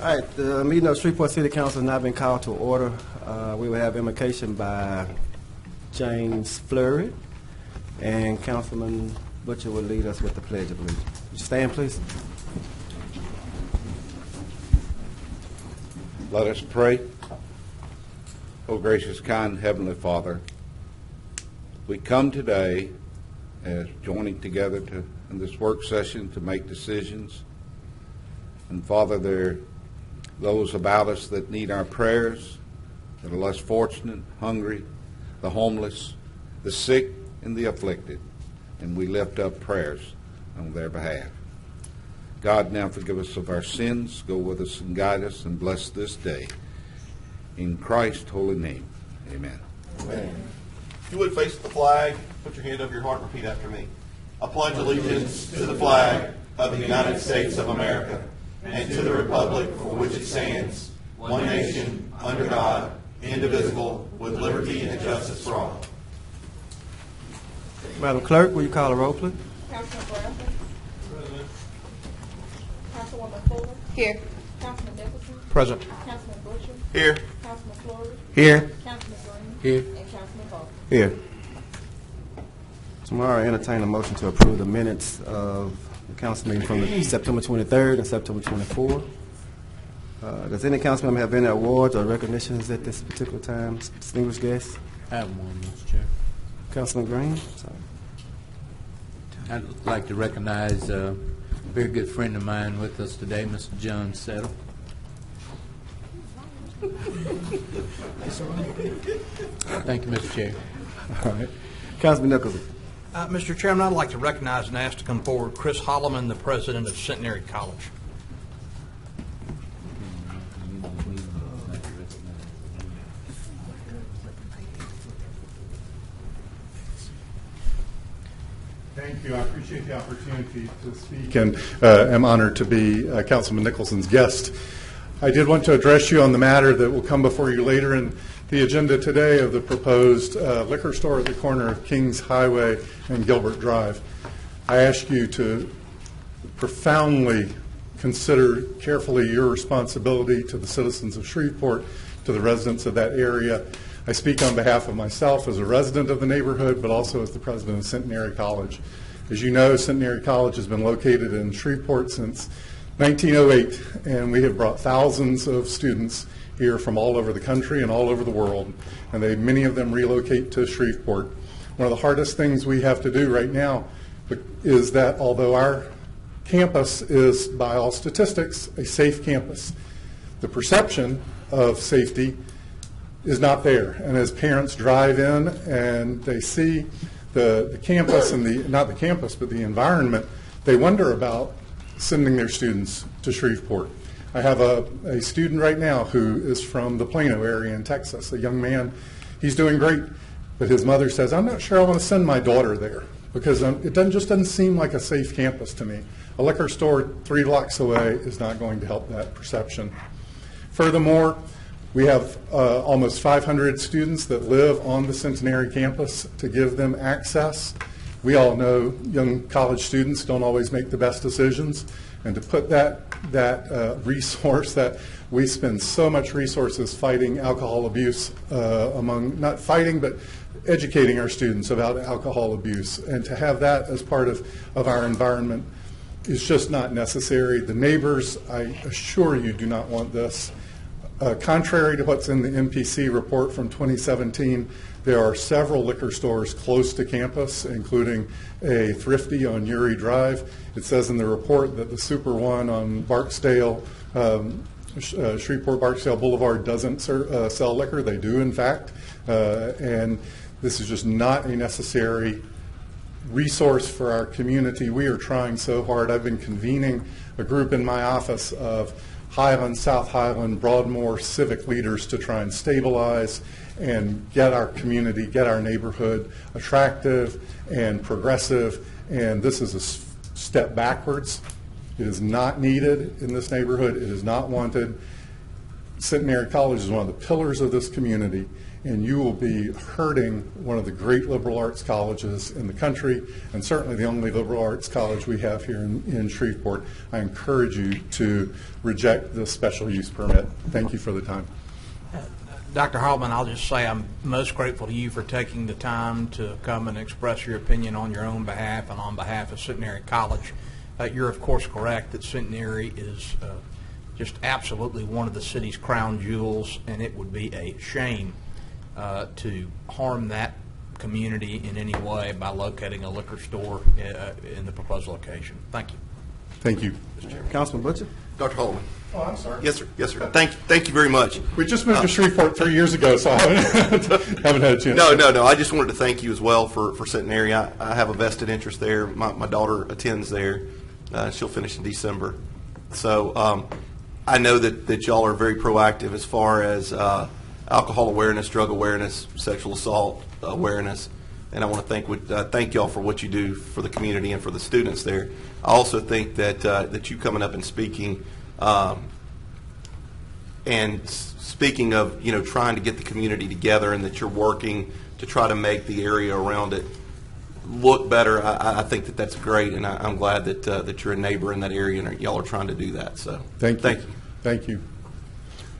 All right, the meeting of Shreveport City Council has now been called to order. We will have invocation by James Fleury, and Councilman Butcher will lead us with the Pledge of Allegiance. Would you stand, please? Let us pray. O gracious, kind Heavenly Father, we come today as joining together in this work session to make decisions. And Father, there are those about us that need our prayers, that are less fortunate, hungry, the homeless, the sick, and the afflicted. And we lift up prayers on their behalf. God, now forgive us of our sins, go with us and guide us, and bless this day. In Christ's holy name, amen. Amen. If you would face the flag, put your hand over your heart and repeat after me. I pledge allegiance to the flag of the United States of America and to the republic for which it stands, one nation, under God, indivisible, with liberty and justice for all. Madam Clerk, will you call the roll, please? Councilman Bradford. Present. Councilwoman Fuller. Here. Councilman Nicholson. Present. Councilman Butcher. Here. Councilman Fleury. Here. Councilman Green. Here. And Councilman Ball. Here. Tomorrow, I entertain a motion to approve the minutes of the council meeting from September 23rd and September 24th. Does any council member have any awards or recognitions at this particular time? Distinguished guests? I have one, Mr. Chair. Councilman Green? Sorry. I'd like to recognize a very good friend of mine with us today, Mr. John Settle. Thank you, Mr. Chair. All right. Councilman Nicholson. Mr. Chairman, I'd like to recognize and ask to come forward Chris Holloman, the president of Centenary College. Thank you. I appreciate the opportunity to speak and am honored to be Councilman Nicholson's guest. I did want to address you on the matter that will come before you later in the agenda today of the proposed liquor store at the corner of Kings Highway and Gilbert Drive. I ask you to profoundly consider carefully your responsibility to the citizens of Shreveport, to the residents of that area. I speak on behalf of myself as a resident of the neighborhood, but also as the president of Centenary College. As you know, Centenary College has been located in Shreveport since 1908, and we have brought thousands of students here from all over the country and all over the world, and many of them relocate to Shreveport. One of the hardest things we have to do right now is that although our campus is, by all statistics, a safe campus, the perception of safety is not there. And as parents drive in and they see the campus and not the campus, but the environment, they wonder about sending their students to Shreveport. I have a student right now who is from the Plano area in Texas, a young man. He's doing great, but his mother says, I'm not sure I want to send my daughter there because it just doesn't seem like a safe campus to me. A liquor store 3 blocks away is not going to help that perception. Furthermore, we have almost 500 students that live on the Centenary campus to give them access. We all know young college students don't always make the best decisions, and to put that resource that we spend so much resources fighting alcohol abuse not fighting, but educating our students about alcohol abuse, and to have that as part of our environment is just not necessary. The neighbors, I assure you, do not want this. Contrary to what's in the MPC report from 2017, there are several liquor stores close to campus, including a Thrifty on Uri Drive. It says in the report that the Super One on Barksdale, Shreveport Barksdale Boulevard doesn't sell liquor. They do, in fact. And this is just not a necessary resource for our community. We are trying so hard. I've been convening a group in my office of Highland, South Highland, Broadmoor civic leaders to try and stabilize and get our community, get our neighborhood attractive and progressive. And this is a step backwards. It is not needed in this neighborhood. It is not wanted. Centenary College is one of the pillars of this community, and you will be hurting one of the great liberal arts colleges in the country, and certainly the only liberal arts college we have here in Shreveport. I encourage you to reject this special use permit. Thank you for the time. Dr. Holloman, I'll just say I'm most grateful to you for taking the time to come and express your opinion on your own behalf and on behalf of Centenary College. You're, of course, correct that Centenary is just absolutely one of the city's crown jewels, and it would be a shame to harm that community in any way by locating a liquor store in the proposed location. Thank you. Thank you. Councilman Butcher? Dr. Holloman. Oh, I'm sorry. Yes, sir. Yes, sir. Thank you very much. We just moved to Shreveport 3 years ago, so I haven't had a chance. No. I just wanted to thank you as well for Centenary. I have a vested interest there. My daughter attends there. She'll finish in December. So I know that y'all are very proactive as far as alcohol awareness, drug awareness, sexual assault awareness, and I want to thank y'all for what you do for the community and for the students there. I also think that you coming up and speaking, and speaking of trying to get the community together, and that you're working to try to make the area around it look better. I think that's great, and I'm glad that you're a neighbor in that area and y'all are trying to do that. So thank you. Thank you.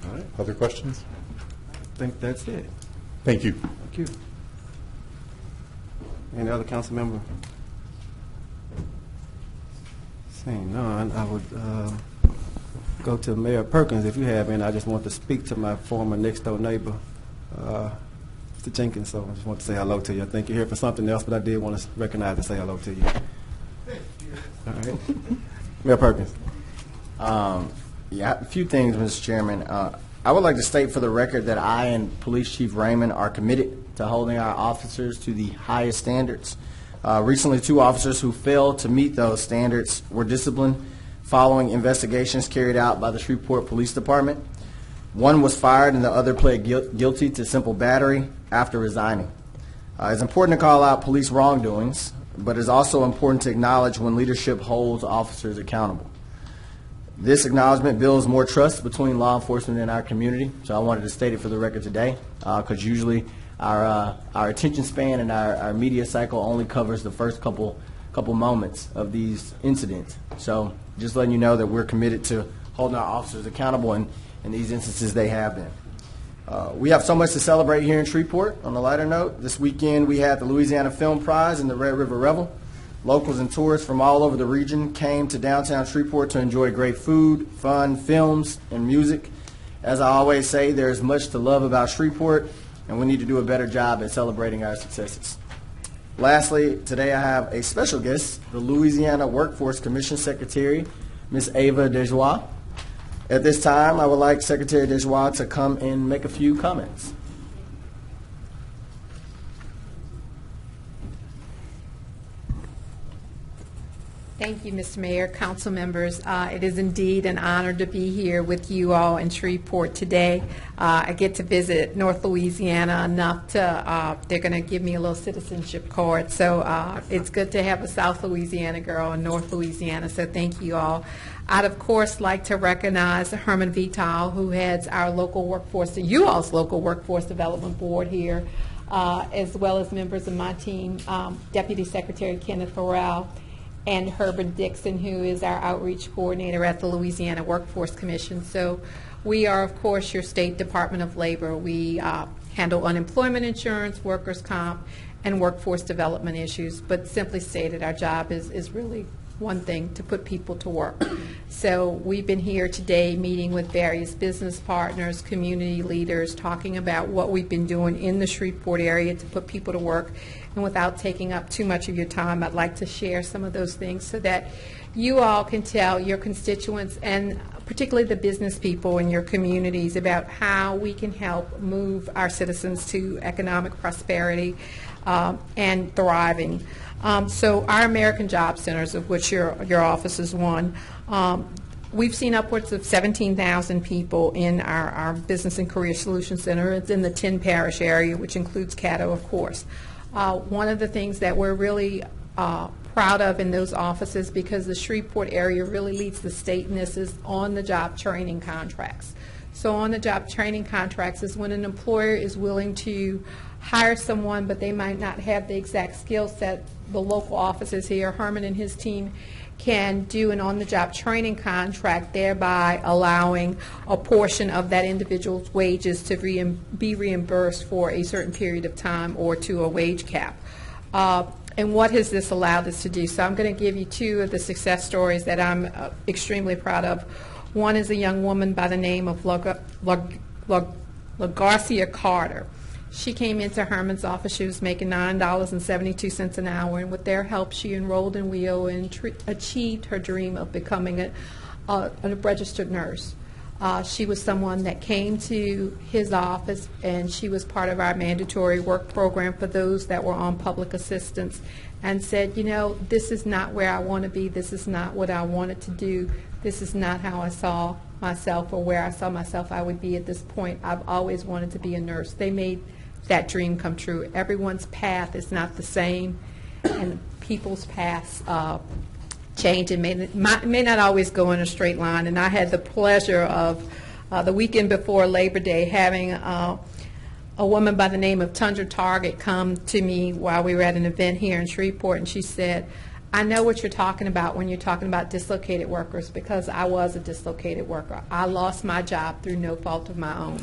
All right. Other questions? I think that's it. Thank you. Thank you. Any other council member? Seeing none, I would go to Mayor Perkins if you have any. I just want to speak to my former next-door neighbor, Mr. Jenkins, so I just want to say hello to you. I think you're here for something else, but I did want to recognize and say hello to you. All right. Mayor Perkins. Yeah, a few things, Mr. Chairman. I would like to state for the record that I and Police Chief Raymond are committed to holding our officers to the highest standards. Recently, 2 officers who failed to meet those standards were disciplined following investigations carried out by the Shreveport Police Department. One was fired and the other pled guilty to simple battery after resigning. It's important to call out police wrongdoings, but it's also important to acknowledge when leadership holds officers accountable. This acknowledgement builds more trust between law enforcement and our community, so I wanted to state it for the record today, because usually our attention span and our media cycle only covers the first couple moments of these incidents. So just letting you know that we're committed to holding our officers accountable, and in these instances they have been. We have so much to celebrate here in Shreveport. On a lighter note, this weekend we had the Louisiana Film Prize and the Red River Revel. Locals and tourists from all over the region came to downtown Shreveport to enjoy great food, fun, films, and music. As I always say, there's much to love about Shreveport, and we need to do a better job at celebrating our successes. Lastly, today I have a special guest, the Louisiana Workforce Commission Secretary, Ms. Ava Dejoie. At this time, I would like Secretary Dejoie to come and make a few comments. Thank you, Mr. Mayor, council members. It is indeed an honor to be here with you all in Shreveport today. I get to visit North Louisiana enough to, they're going to give me a little citizenship card. So it's good to have a South Louisiana girl in North Louisiana, so thank you all. I'd, of course, like to recognize Herman Vital, who heads our local workforce, you all's local workforce development board here, as well as members of my team, Deputy Secretary Kenneth Farrell, and Herbert Dixon, who is our outreach coordinator at the Louisiana Workforce Commission. So we are, of course, your State Department of Labor. We handle unemployment insurance, workers' comp, and workforce development issues. But simply stated, our job is really one thing, to put people to work. So we've been here today meeting with various business partners, community leaders, talking about what we've been doing in the Shreveport area to put people to work. And without taking up too much of your time, I'd like to share some of those things so that you all can tell your constituents, and particularly the business people in your communities, about how we can help move our citizens to economic prosperity and thriving. So our American Job Centers, of which your office is one, we've seen upwards of 17,000 people in our Business and Career Solutions Center. It's in the 10 parish area, which includes Caddo, of course. One of the things that we're really proud of in those offices, because the Shreveport area really leads the state in this, is on-the-job training contracts. So on-the-job training contracts is when an employer is willing to hire someone, but they might not have the exact skill set. The local offices here, Herman and his team, can do an on-the-job training contract, thereby allowing a portion of that individual's wages to be reimbursed for a certain period of time or to a wage cap. And what has this allowed us to do? So I'm going to give you two of the success stories that I'm extremely proud of. One is a young woman by the name of LaGarcia Carter. She came into Herman's office. She was making $9.72 an hour, and with their help, she enrolled in WIO and achieved her dream of becoming a registered nurse. She was someone that came to his office, and she was part of our mandatory work program for those that were on public assistance, and said, you know, this is not where I want to be. This is not what I wanted to do. This is not how I saw myself or where I saw myself I would be at this point. I've always wanted to be a nurse. They made that dream come true. Everyone's path is not the same, and people's paths change and may not always go in a straight line. And I had the pleasure of the weekend before Labor Day having a woman by the name of Tundra Target come to me while we were at an event here in Shreveport, and she said, I know what you're talking about when you're talking about dislocated workers, because I was a dislocated worker. I lost my job through no fault of my own.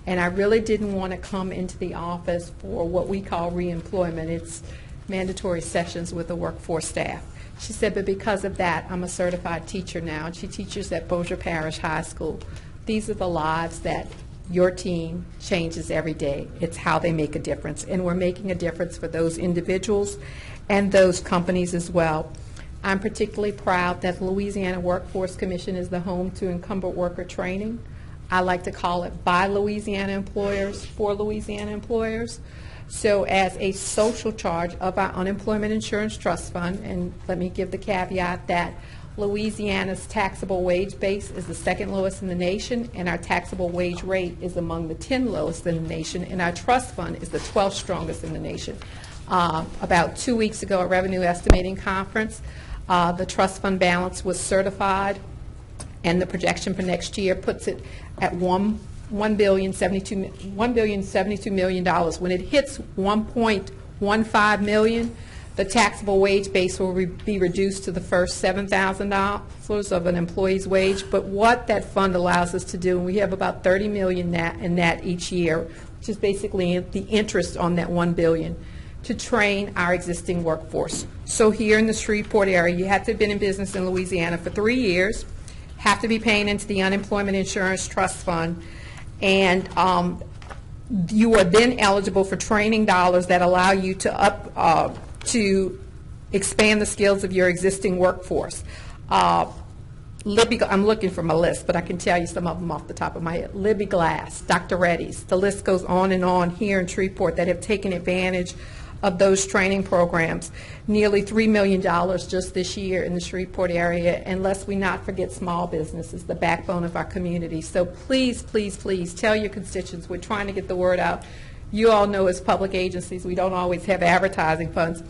And I really didn't want to come into the office for what we call reemployment. It's mandatory sessions with the workforce staff. She said, but because of that, I'm a certified teacher now, and she teaches at Bossier Parish High School. These are the lives that your team changes every day. It's how they make a difference, and we're making a difference for those individuals and those companies as well. I'm particularly proud that the Louisiana Workforce Commission is the home to incumbent worker training. I like to call it by Louisiana employers for Louisiana employers. So as a social charge of our Unemployment Insurance Trust Fund, and let me give the caveat that Louisiana's taxable wage base is the second lowest in the nation, and our taxable wage rate is among the 10 lowest in the nation, and our trust fund is the 12th strongest in the nation. About 2 weeks ago at Revenue Estimating Conference, the trust fund balance was certified, and the projection for next year puts it at $1,072 million. When it hits $1.15 million, the taxable wage base will be reduced to the first $7,000 of an employee's wage. But what that fund allows us to do, and we have about $30 million in that each year, which is basically the interest on that $1 billion, to train our existing workforce. So here in the Shreveport area, you have to have been in business in Louisiana for 3 years, have to be paying into the Unemployment Insurance Trust Fund, and you are then eligible for training dollars that allow you to expand the skills of your existing workforce. I'm looking for my list, but I can tell you some of them off the top of my head. Libby Glass, Dr. Reddy's, the list goes on and on here in Shreveport that have taken advantage of those training programs. Nearly $3 million just this year in the Shreveport area, and lest we not forget small businesses, the backbone of our community. So please, please, please tell your constituents. We're trying to get the word out. You all know as public agencies, we don't always have advertising funds.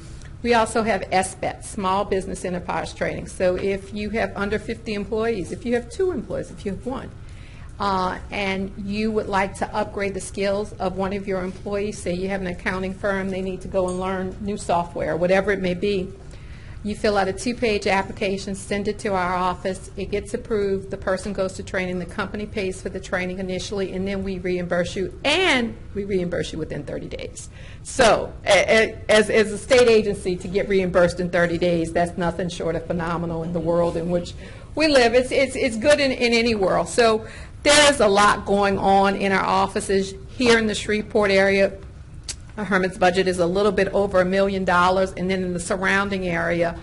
We also have SBET, Small Business Enterprise Training. So if you have under 50 employees, if you have 2 employees, if you have 1, and you would like to upgrade the skills of one of your employees, say you have an accounting firm, they need to go and learn new software, whatever it may be, you fill out a 2-page application, send it to our office, it gets approved, the person goes to training, the company pays for the training initially, and then we reimburse you, and we reimburse you within 30 days. So as a state agency, to get reimbursed in 30 days, that's nothing short of phenomenal in the world in which we live. It's good in any world. So there is a lot going on in our offices here in the Shreveport area. Herman's budget is a little bit over $1 million, and then in the surrounding area,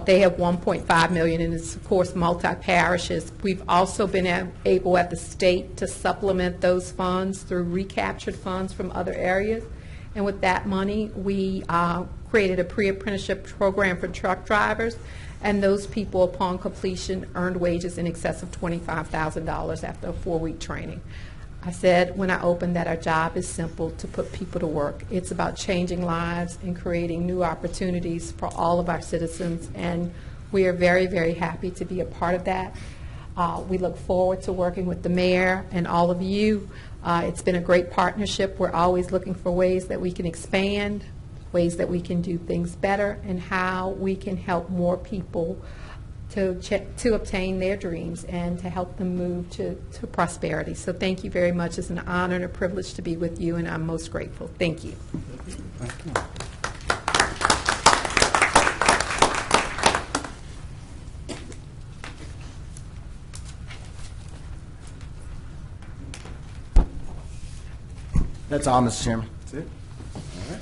they have $1.5 million, and it's, of course, multi-parishes. We've also been able at the state to supplement those funds through recaptured funds from other areas, and with that money, we created a pre-apprenticeship program for truck drivers, and those people, upon completion, earned wages in excess of $25,000 after a 4-week training. I said when I opened that our job is simple, to put people to work. It's about changing lives and creating new opportunities for all of our citizens, and we are very, very happy to be a part of that. We look forward to working with the mayor and all of you. It's been a great partnership. We're always looking for ways that we can expand, ways that we can do things better, and how we can help more people to obtain their dreams and to help them move to prosperity. So thank you very much. It's an honor and a privilege to be with you, and I'm most grateful. Thank you. Thank you. That's all, Mr. Chairman. That's it? All right.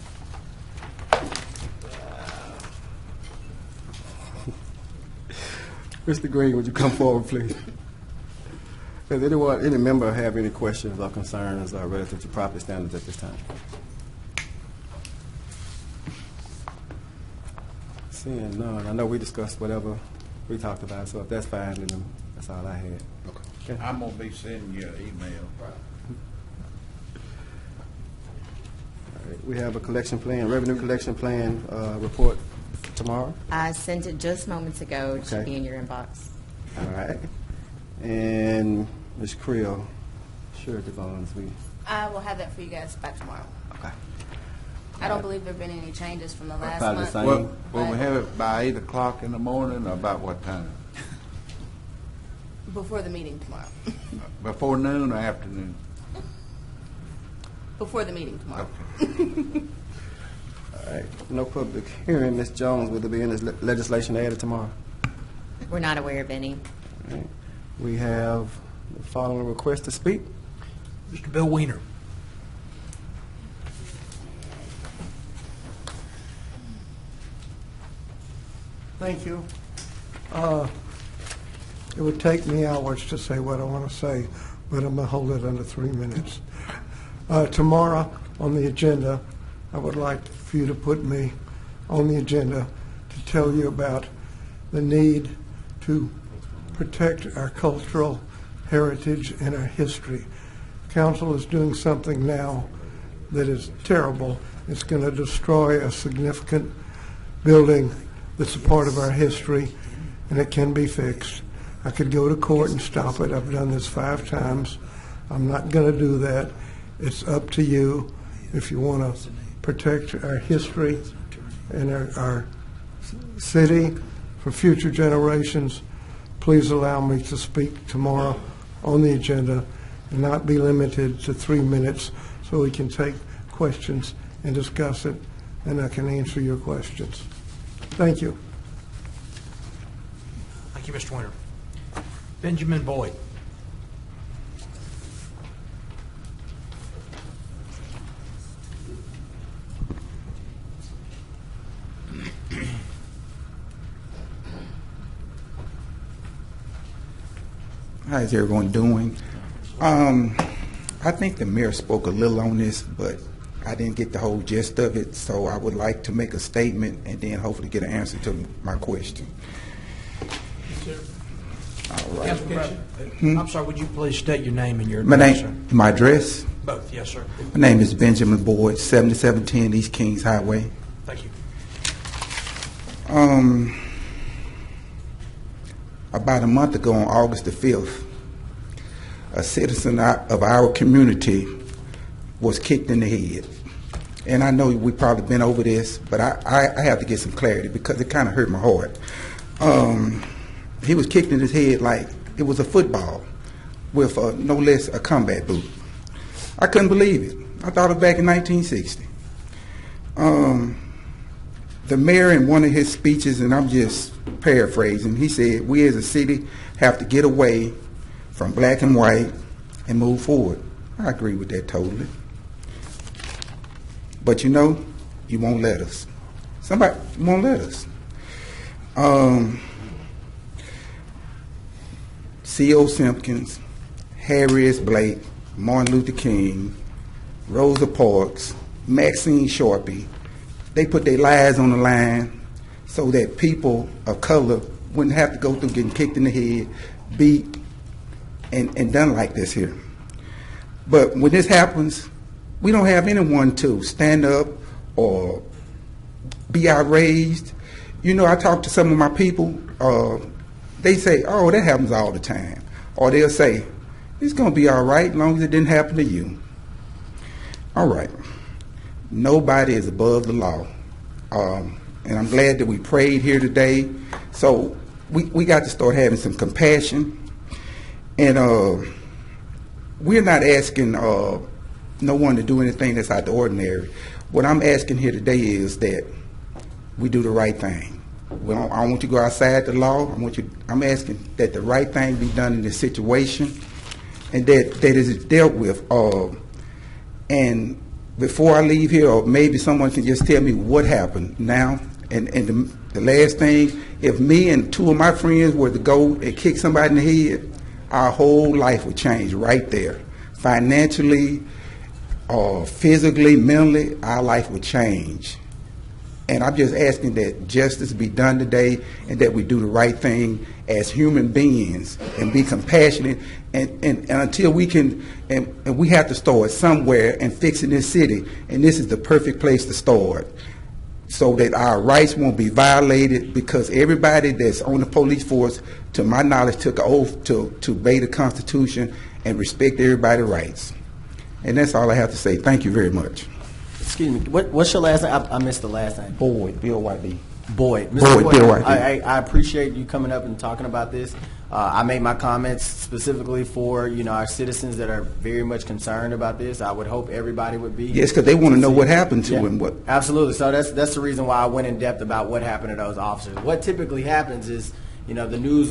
Mr. Green, would you come forward, please? Does any member have any questions or concerns relative to property standards at this time? Seeing none, I know we discussed whatever we talked about, so if that's fine, then that's all I had. Okay. I'm going to be sending you an email. All right. We have a collection plan, revenue collection plan report tomorrow. I sent it just moments ago. It should Okay. be in your inbox. All right. And Ms. Creel, surety bonds, I will have that for you guys by tomorrow. okay. I don't believe there have been any changes from the last Probably month. the same. Will we have it by 8 o'clock in the morning, or about what time? Before the meeting tomorrow. Before noon or afternoon? Before the meeting tomorrow. Okay. All right. No public hearing. Ms. Jones, will there be any legislation added tomorrow? We're not aware of any. All right. We have the following request to speak. Mr. Bill Weiner. Thank you. It would take me hours to say what I want to say, but I'm going to hold it under 3 minutes. Tomorrow on the agenda, I would like for you to put me on the agenda to tell you about the need to protect our cultural heritage and our history. Council is doing something now that is terrible. It's going to destroy a significant building that's a part of our history, and it can be fixed. I could go to court and stop it. I've done this 5 times. I'm not going to do that. It's up to you. If you want to protect our history and our city for future generations, please allow me to speak tomorrow on the agenda and not be limited to 3 minutes, so we can take questions and discuss it, and I can answer your questions. Thank you. Thank you, Mr. Winter. Benjamin Boyd. How's everyone doing? I think the mayor spoke a little on this, but I didn't get the whole gist of it, so I would like to make a statement and then hopefully get an answer to my question. All right. I'm sorry, would you please state your name and your My address? name, my address? Both, yes, sir. My name is Benjamin Boyd, 7710 East Kings Highway. Thank you. About a month ago on August the 5th, a citizen of our community was kicked in the head. And I know we've probably been over this, but I have to get some clarity because it kind of hurt my heart. He was kicked in his head like it was a football with no less a combat boot. I couldn't believe it. I thought it was back in 1960. The mayor in one of his speeches, and I'm just paraphrasing, he said, we as a city have to get away from black and white and move forward. I agree with that totally. But you know, you won't let us. Somebody won't let us. C.O. Simpkins, Harry S. Blake, Martin Luther King, Rosa Parks, Maxine Sharpey, they put their lives on the line so that people of color wouldn't have to go through getting kicked in the head, beat, and done like this here. But when this happens, we don't have anyone to stand up or be outraged. You know, I talk to some of my people, they say, oh, that happens all the time. Or they'll say, it's going to be all right as long as it didn't happen to you. All right. Nobody is above the law. And I'm glad that we prayed here today. So we got to start having some compassion. And we're not asking no one to do anything that's out the ordinary. What I'm asking here today is that we do the right thing. I don't want you to go outside the law. I'm asking that the right thing be done in this situation, and that it is dealt with. And before I leave here, or maybe someone can just tell me what happened now. And the last thing, if me and two of my friends were to go and kick somebody in the head, our whole life would change right there. Financially, physically, mentally, our life would change. And I'm just asking that justice be done today, and that we do the right thing as human beings and be compassionate. And until we can, and we have to start somewhere and fixing this city. And this is the perfect place to start, so that our rights won't be violated, because everybody that's on the police force, to my knowledge, took an oath to obey the Constitution and respect everybody's rights. And that's all I have to say. Thank you very much. Excuse me, what's your last name? I missed the last name. Boyd, Bill Whiteley. Boyd. Boyd, Bill Whiteley. I appreciate you coming up and talking about this. I made my comments specifically for, our citizens that are very much concerned about this. I would hope everybody would be. Yes, because they want to know what happened to him. What? Absolutely. So that's the reason why I went in depth about what happened to those officers. What typically happens is, the news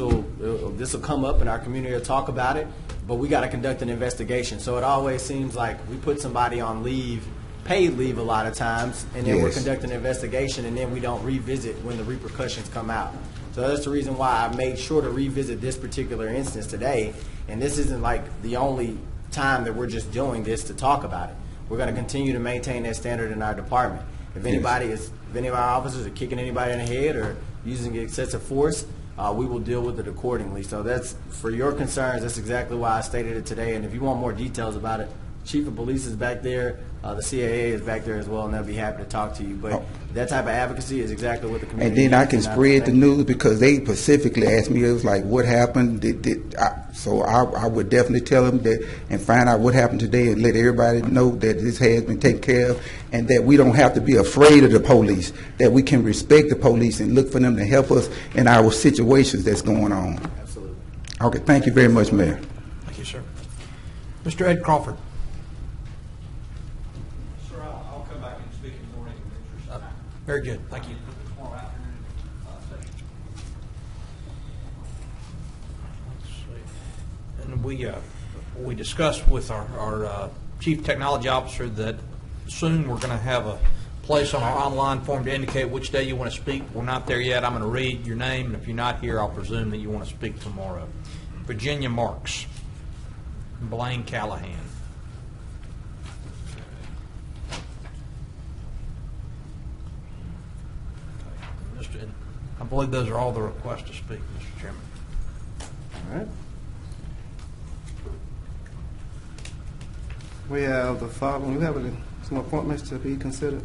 this will come up and our community will talk about it, but we got to conduct an investigation. So it always seems like we put somebody on leave, paid leave a lot of times, and then we're conducting an investigation, and then we don't revisit when the repercussions come out. So that's the reason why I made sure to revisit this particular instance today. And this isn't like the only time that we're just doing this to talk about it. We're going to continue to maintain that standard in our department. If any of our officers are kicking anybody in the head or using excessive force, we will deal with it accordingly. So that's, for your concerns, that's exactly why I stated it today. And if you want more details about it, Chief of Police is back there, the CAA is back there as well, and they'll be happy to talk to you. But that type of advocacy is exactly what the community And then I can needs. spread the news, because they specifically asked me, it was like, what happened? So I would definitely tell them that and find out what happened today, and let everybody know that this has been taken care of, and that we don't have to be afraid of the police, that we can respect the police and look for them to help us in our situations that's going on. Absolutely. Okay, thank you very much, Mayor. Thank you, sir. Mr. Ed Crawford. I'll come back and speak in the morning. Very good. Thank you. Tomorrow afternoon session. And we discussed with our Chief Technology Officer that soon we're going to have a place on our online form to indicate which day you want to speak. We're not there yet. I'm going to read your name, and if you're not here, I'll presume that you want to speak tomorrow. Virginia Marks. Blaine Callahan. I believe those are all the requests to speak, Mr. Chairman. All right. We have the following. We have some appointments to be considered.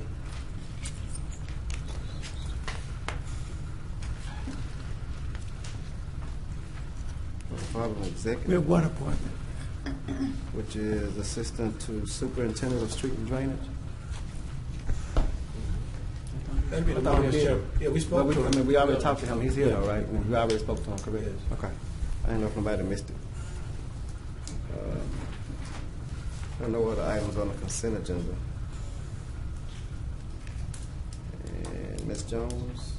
The following executive. We have one appointment. Which is Assistant to Superintendent of Street and Drainage. Yeah, we spoke to him. We already talked to him. He's here, though, right? We already spoke to him, correct? Yes. Okay. I didn't know if nobody missed it. I don't know what the items on the consent agenda. And Ms. Jones?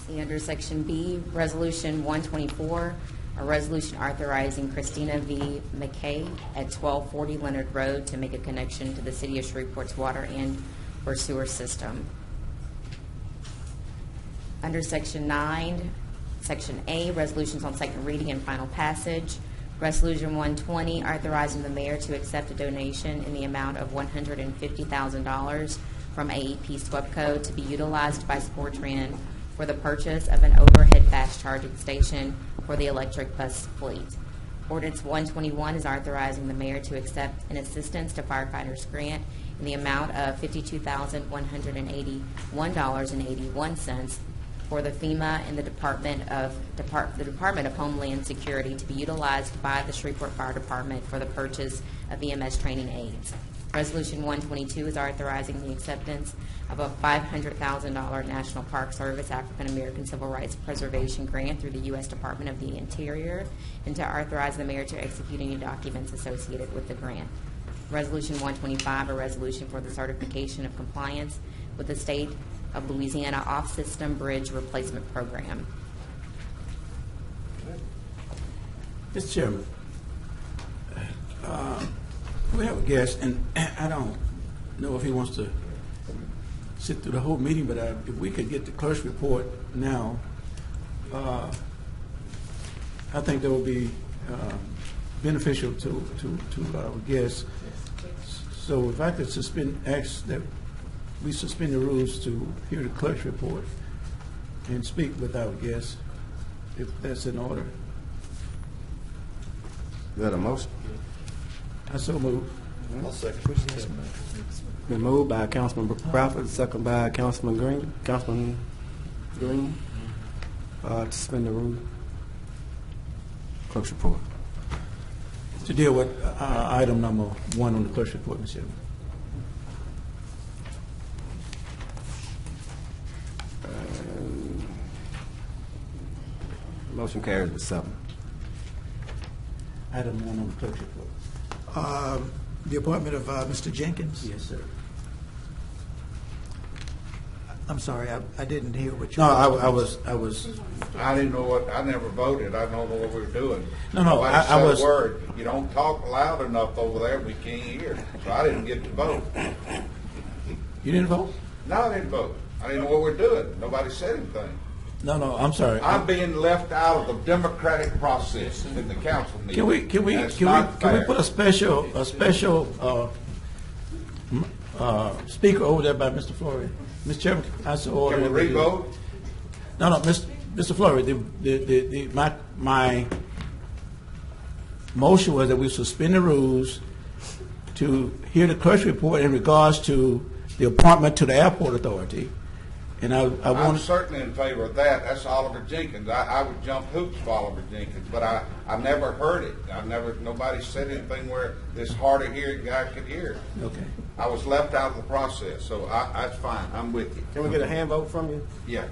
See, under Section B, Resolution 124, a resolution authorizing Christina V. McKay at 1240 Leonard Road to make a connection to the City of Shreveport's water and or sewer system. Under Section 9, Section A, resolutions on second reading and final passage. Resolution 120, authorizing the mayor to accept a donation in the amount of $150,000 from AEP SWEPCO to be utilized by Sportran for the purchase of an overhead fast charging station for the electric bus fleet. Ordinance 121 is authorizing the mayor to accept an assistance to firefighters grant in the amount of $52,181.81 for the FEMA and the Department of Homeland Security to be utilized by the Shreveport Fire Department for the purchase of EMS training aids. Resolution 122 is authorizing the acceptance of a $500,000 National Park Service African American Civil Rights Preservation Grant through the U.S. Department of the Interior, and to authorize the mayor to execute any documents associated with the grant. Resolution 125, a resolution for the certification of compliance with the State of Louisiana Off-System Bridge Replacement Program. Mr. Chairman, we have a guest, and I don't know if he wants to sit through the whole meeting, but if we could get the clerk's report now, I think that would be beneficial to our guests. So if I could ask that we suspend the rules to hear the clerk's report and speak with our guests, if that's in order. Is that a motion? I so move. I'll second. Been moved by Councilman Bradford, second by Councilman Green. Councilman Green, to suspend the rule. Clerk's report. To deal with item number 1 on the clerk's report, Mr. Chairman. Motion carries with 7. Item 1 on the clerk's report. The appointment of Mr. Jenkins. Yes, sir. I'm sorry, I didn't hear what you. No, I didn't know what, I never voted. I don't know what we were doing. No, Nobody I said a was. word. You don't talk loud enough over there, we can't hear. So I didn't get to vote. You didn't vote? No, I didn't vote. I didn't know what we're doing. Nobody said anything. No, I'm sorry. I'm being left out of the democratic process in the council meeting. Can we That's not fair. put a special speaker over there by Mr. Flory? Mr. Chairman, I so order. Can we re-vote? No, Mr. Flory, my motion was that we suspend the rules to hear the clerk's report in regards to the appointment to the airport authority. And I I'm want certainly in favor of that. That's Oliver Jenkins. I would jump hoops for Oliver Jenkins, but I never heard it. Nobody said anything where this hard of hearing guy could hear. Okay. I was left out of the process, so that's fine. I'm with you. Can we get a hand vote from you? Yeah.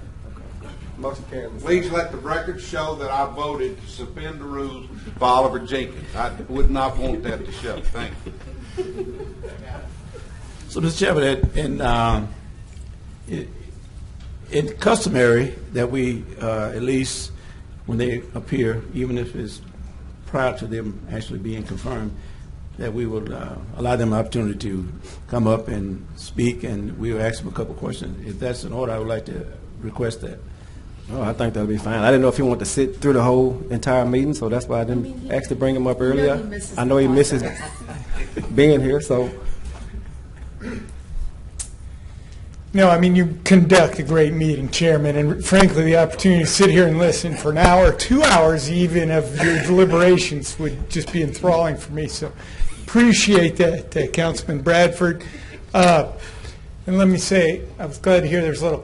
Motion carries with 7. Please let the record show that I voted to suspend the rules for Oliver Jenkins. I would not want that to show. Thank you. So, Mr. Chairman, it's customary that we, at least when they appear, even if it's prior to them actually being confirmed, that we will allow them an opportunity to come up and speak, and we will ask them a couple questions. If that's in order, I would like to request that. Oh, I think that'll be fine. I didn't know if he wanted to sit through the whole entire meeting, so that's why I didn't actually bring him up earlier. I know he misses being here, so. No, I mean, you conduct a great meeting, Chairman, and frankly, the opportunity to sit here and listen for an hour, 2 hours even of your deliberations would just be enthralling for me. So appreciate that, Councilman Bradford. And let me say, I was glad to hear there's a little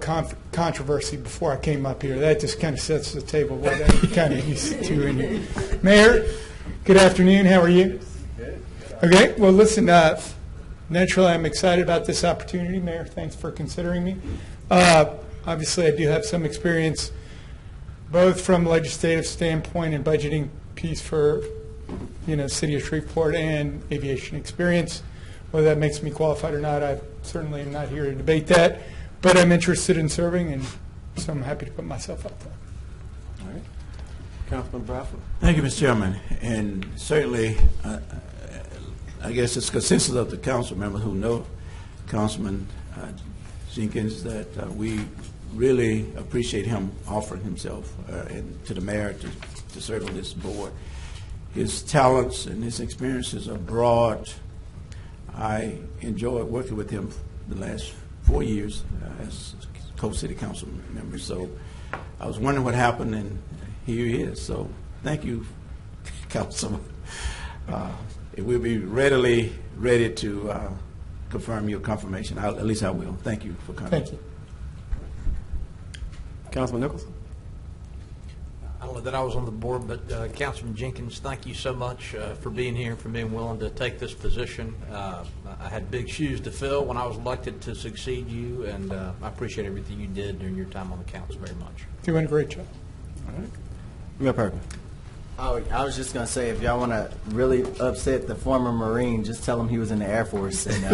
controversy before I came up here. That just kind of sets the table what I'm kind of used to in here. Mayor, good afternoon. How are you? Good. Okay, well, listen, naturally, I'm excited about this opportunity. Mayor, thanks for considering me. Obviously, I do have some experience both from a legislative standpoint and budgeting piece for, City of Shreveport and aviation experience. Whether that makes me qualified or not, I certainly am not here to debate that. But I'm interested in serving, and so I'm happy to put myself out there. All right. Councilman Bradford. Thank you, Mr. Chairman. And certainly, I guess it's consensus of the council members who know Councilman Jenkins that we really appreciate him offering himself to the mayor to serve on this board. His talents and his experiences are broad. I enjoyed working with him the last 4 years as co-city council member. So I was wondering what happened, and here he is. So thank you, Councilman. We'll be ready to confirm your confirmation. At least I will. Thank you for coming. Thank you. Councilman Nicholson? I don't know that I was on the board, but Councilman Jenkins, thank you so much for being here and for being willing to take this position. I had big shoes to fill when I was elected to succeed you, and I appreciate everything you did during your time on the council very much. Doing a great job. All right. Mayor Perkins? I was just going to say, if y'all want to really upset the former Marine, just tell him he was in the Air Force. And,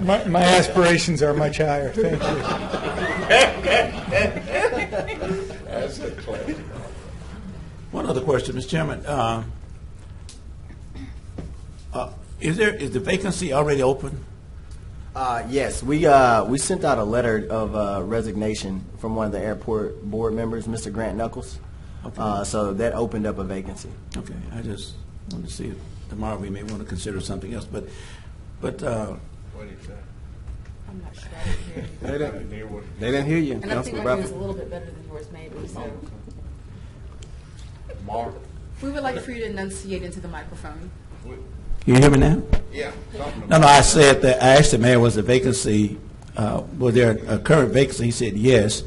My aspirations are much higher. Thank you. That's a classic. One other question, Mr. Chairman. Is the vacancy already open? Yes, we sent out a letter of resignation from one of the airport board members, Mr. Grant Knuckles. Okay. So that opened up a vacancy. Okay, I just wanted to see if tomorrow we may want to consider something else, but What do you say? I'm not sure I didn't hear you. They didn't hear you. And I think Councilman mine was a Bradford? little bit better than yours, maybe, so. Mark? We would like for you to enunciate into the microphone. you hear me now? Yeah. No, I said that, I asked the mayor, was the vacancy, was there a current vacancy? He said yes.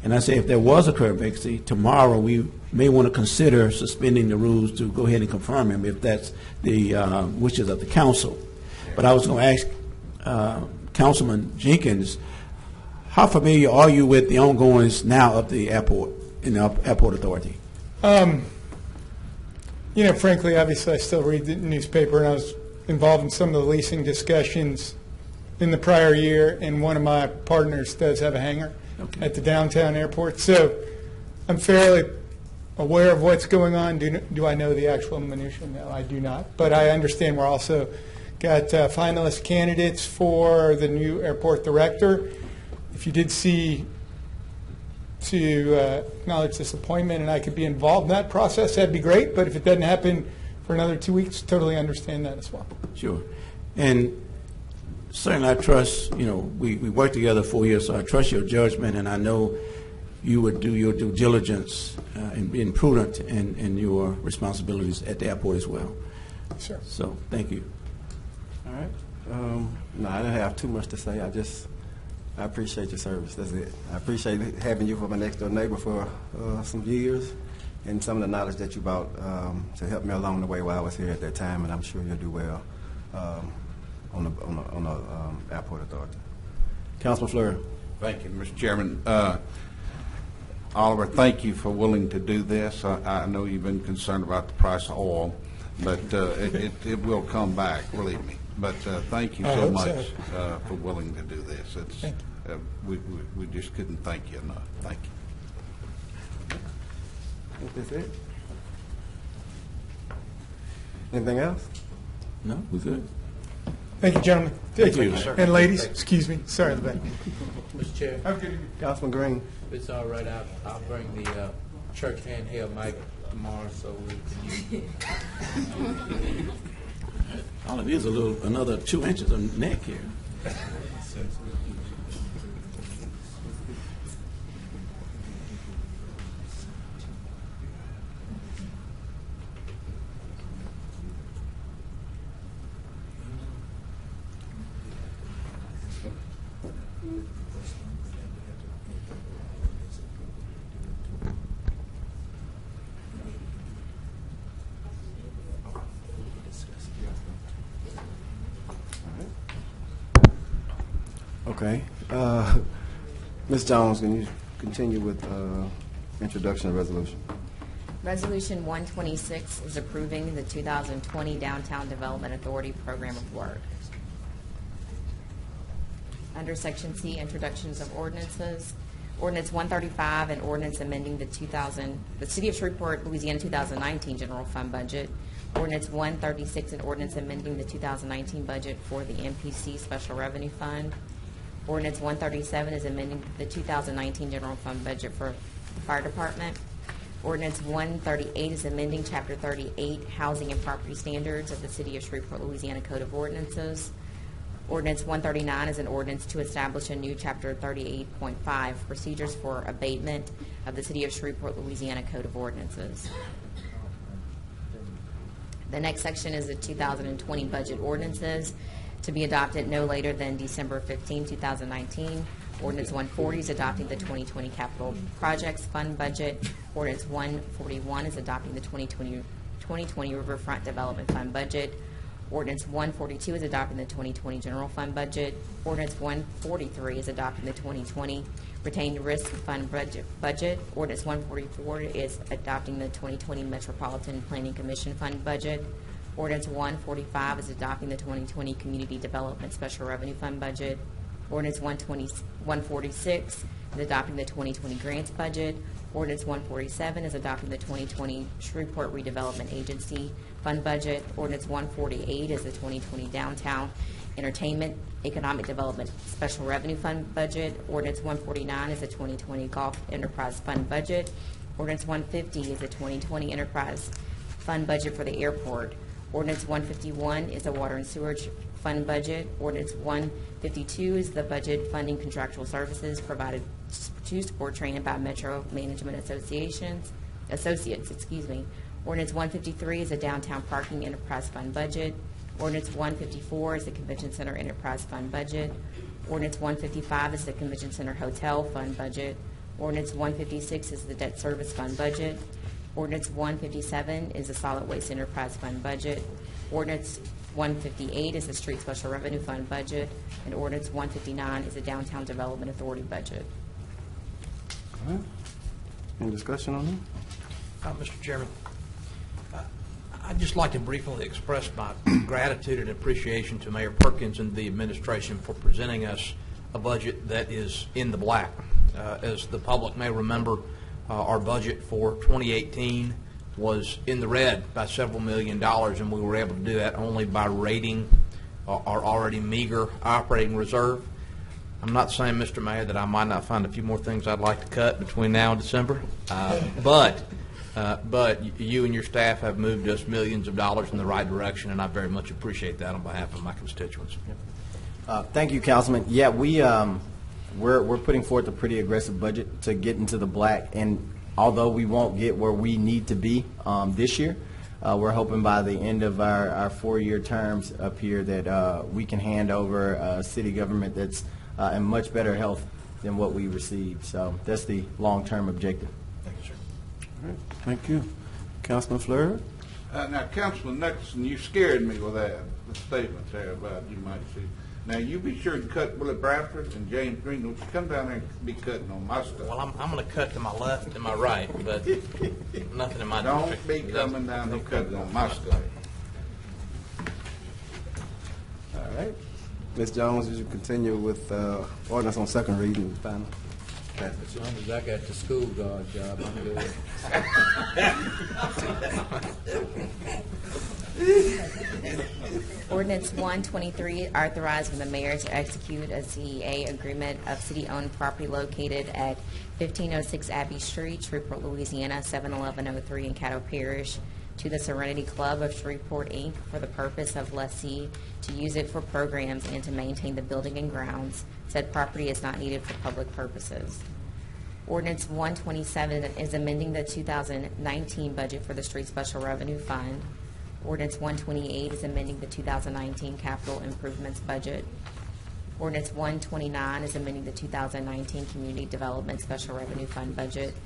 And I said, if there was a current vacancy, tomorrow we may want to consider suspending the rules to go ahead and confirm him if that's the wishes of the council. But I was going to ask Councilman Jenkins, how familiar are you with the ongoings now of the airport, in the airport authority? Frankly, obviously, I still read the newspaper, and I was involved in some of the leasing discussions in the prior year, and one of my partners does have a hangar at the downtown airport. So I'm fairly aware of what's going on. Do I know the actual minutia? No, I do not. But I understand we're also got finalist candidates for the new airport director. If you did see to acknowledge this appointment and I could be involved in that process, that'd be great. But if it doesn't happen for another 2 weeks, totally understand that as well. Sure. And certainly I trust, we worked together 4 years, so I trust your judgment, and I know you would do your due diligence and being prudent in your responsibilities at the airport as well. Sure. So, thank you. All right. No, I don't have too much to say. I appreciate your service. That's it. I appreciate having you for my next door neighbor for some years, and some of the knowledge that you brought to help me along the way while I was here at that time, and I'm sure you'll do well on the airport authority. Councilman Fleury. Thank you, Mr. Chairman. Oliver, thank you for willing to do this. I know you've been concerned about the price of oil, but it will come back, believe me. But thank you so much for willing to do this. It's we just couldn't thank you enough. Thank you. I think that's it. Anything else? No, we're good. Thank you, gentlemen. Thank you, sir. And ladies, excuse me. Sorry about that. Mr. Chair, Have a good evening. Councilman Green. if it's all right, I'll bring the church handheld mic tomorrow so we can All it is another 2 inches of neck here. Okay. Ms. Jones, can you continue with introduction of resolution? Resolution 126 is approving the 2020 Downtown Development Authority Program of Work. Under Section C, Introductions of Ordinances, Ordinance 135, an ordinance amending the City of Shreveport, Louisiana 2019 General Fund budget. Ordinance 136, an ordinance amending the 2019 budget for the MPC Special Revenue Fund. Ordinance 137 is amending the 2019 General Fund budget for the Fire Department. Ordinance 138 is amending Chapter 38, Housing and Property Standards of the City of Shreveport, Louisiana Code of Ordinances. Ordinance 139 is an ordinance to establish a new Chapter 38.5, Procedures for Abatement of the City of Shreveport, Louisiana Code of Ordinances. The next section is the 2020 Budget Ordinances. to be adopted no later than December 15, 2019. Ordinance 140 is adopting the 2020 Capital Projects Fund budget. Ordinance 141 is adopting the 2020 Riverfront Development Fund budget. Ordinance 142 is adopting the 2020 General Fund budget. Ordinance 143 is adopting the 2020 Retained Risk Fund budget. Ordinance 144 is adopting the 2020 Metropolitan Planning Commission Fund budget. Ordinance 145 is adopting the 2020 Community Development Special Revenue Fund budget. Ordinance 146 is adopting the 2020 Grants budget. Ordinance 147 is adopting the 2020 Shreveport Redevelopment Agency Fund budget. Ordinance 148 is the 2020 Downtown Entertainment Economic Development Special Revenue Fund budget. Ordinance 149 is the 2020 Golf Enterprise Fund budget. Ordinance 150 is the 2020 Enterprise Fund budget for the airport. Ordinance 151 is the Water and Sewerage Fund budget. Ordinance 152 is the budget funding contractual services provided to sport training by Metro Management Associates. Ordinance 153 is the Downtown Parking Enterprise Fund budget. Ordinance 154 is the Convention Center Enterprise Fund budget. Ordinance 155 is the Convention Center Hotel Fund budget. Ordinance 156 is the Debt Service Fund budget. Ordinance 157 is the Solid Waste Enterprise Fund budget. Ordinance 158 is the Street Special Revenue Fund budget. And Ordinance 159 is the Downtown Development Authority budget. All right. Any discussion on that? Mr. Chairman, I'd just like to briefly express my gratitude and appreciation to Mayor Perkins and the administration for presenting us a budget that is in the black. As the public may remember, our budget for 2018 was in the red by several $1 million, and we were able to do that only by rating our already meager operating reserve. I'm not saying, Mr. Mayor, that I might not find a few more things I'd like to cut between now and December, but you and your staff have moved us millions of dollars in the right direction, and I very much appreciate that on behalf of my constituents. Thank you, Councilman. Yeah, we're putting forth a pretty aggressive budget to get into the black, and although we won't get where we need to be this year, we're hoping by the end of our 4-year terms up here that we can hand over a city government that's in much better health than what we received. So that's the long-term objective. Thank you, sir. All right. Thank you. Councilman Fleury? Now, Councilman Nicholson, you scared me with that, the statement there about you might see. Now, you be sure to cut Willie Bradford and James Green. Don't you come down there and be cutting on my stuff. Well, I'm going to cut to my left and my right, but nothing in my Don't be coming down there cutting on my stuff. All right. Ms. Jones, would you continue with ordinance on second reading and final? As long as I got the school guard job, I'm good. Ordinance 123, authorizing the mayor to execute a CEA agreement of city-owned property located at 1506 Abbey Street, Shreveport, Louisiana, 71103 in Caddo Parish, to the Serenity Club of Shreveport, Inc., for the purpose of lessee to use it for programs and to maintain the building and grounds. Said property is not needed for public purposes. Ordinance 127 is amending the 2019 budget for the Street Special Revenue Fund. Ordinance 128 is amending the 2019 capital improvements budget. Ordinance 129 is amending the 2019 Community Development Special Revenue Fund budget.